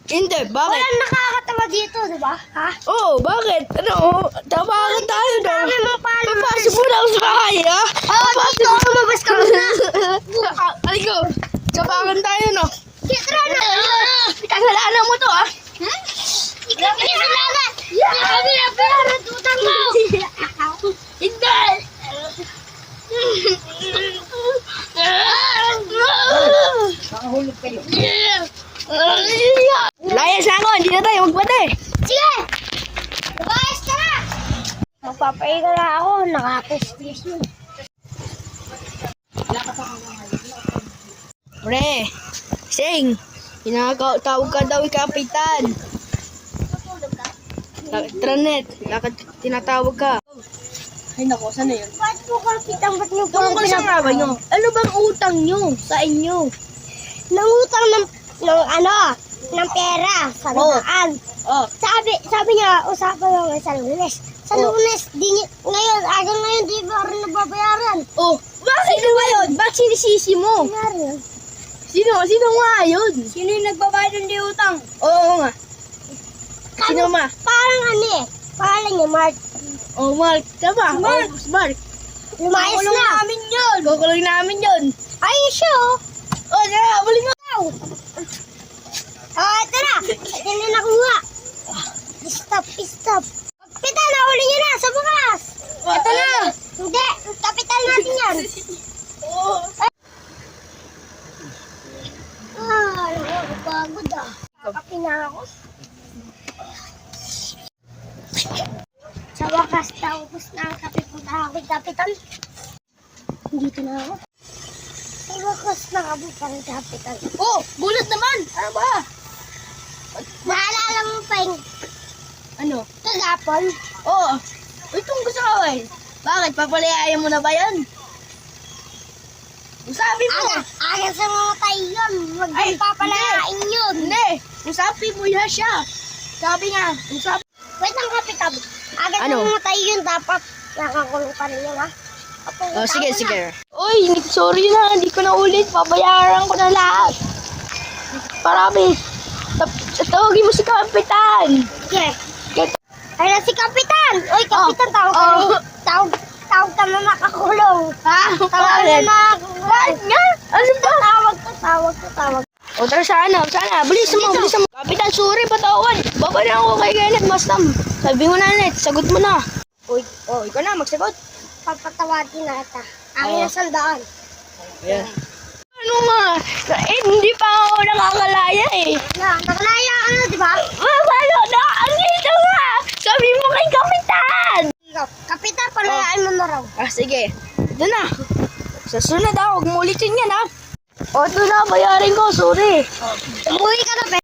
Hindi, bakit? Walang nakakatawa dito, di ba? Ha? Oo, bakit? Ano? Tawagan tayo daw. Sabi mo paano? Papasok mo na ako sa bahay, ha? Oo, dito. Lumabas ka muna. Aligo, tawagan tayo, no? Dito na. Kasalanan mo to, ha? Ikaw pinasalanan. Sabi na pera, tutang mo. Hindi! Nakahulog kayo. Layas na ako, hindi na tayo magpate. Sige! Lumayas ka na! Magpapahinga na ako, nakakastis mo. Pre, Sing, tawag ka daw kapitan. Tranet, tinatawag ka. Ay nako, sana yun? Ba't po kapitan? Ba't niyo po Tungkol sa nga ba nyo? Ano bang utang nyo sa inyo? Nangutang ng pera sa nagaan. Oh, Sabi niya, usapan naman sa Lunes. Sa Lunes, ngayon, di ba rin nababayaran? oh, bakit ba yun? Ba't sinisisi mo? Nangyari. Sino nga yun? Sino yung nagbabayad ng di utang? Oo nga. Sino ma? Parang pangalan niya, Mark. Oh, Mark. Tama. Mark. Oh, Mark. Lumayas Kukulong na. namin yun. Kukulong namin yun. Ay, siya Oh, tara, balik mo. ito na. Ito na nakuha. Stop. Kapitan, nahuli niyo na sa bukas. Ito na. Hindi, kapitan natin yan. Oh. Nakakapagod ah. Kakapi na ako. Sa wakas, taubos na ang kape ko na ako, kapitan. Dito na ako. Sa wakas, nakabot ang kapitan. Oh, bulat naman. Ano ba? Naalala mo pa yung Ano? kagapon? Oh, itong gusto ko eh. Bakit? Papalayayan mo na ba yan? Usapin mo. Aga sa mga tayo yun. Huwag Ay, yung papalain yun. Hindi. Usapin mo yan siya. Sabi nga, usapin. Wait lang, kapitan. Aga sa Ano? mga tayo yun. Dapat nakakulong pa rin yun, ha? Oh, sige. Uy, sorry na. Hindi ko na ulit. Babayaran ko na lahat. Parami. Tawagin mo si Kapitan. Okay. Ay na si Kapitan! Uy, Kapitan, tawag ka na. Tawag ka na nakakulong. Ha? Tawag ka na nakakulong. Bakit nga? Ano ba? Tawag. O tara, sana. Bilis mo. Kapitan, sorry, patawad. Baba na ako kay Kenneth Mastam. Sabi mo na, Net. Sagot mo na. Uy, ikaw na, magsagot. Papatawatin na ito. Akin na sandaan. Ayan. Ano nga? Hindi pa ako nakakalaya eh. Nakalaya ka na, di ba? Paano na? Andito nga! Sabi mo kay Kapitan! Kapitan, palayain mo na raw. Sige. Doon na. Sa sunod huwag mo ulitin yan ha. O, ito na, bayarin ko. Sorry. Umuwi ka na,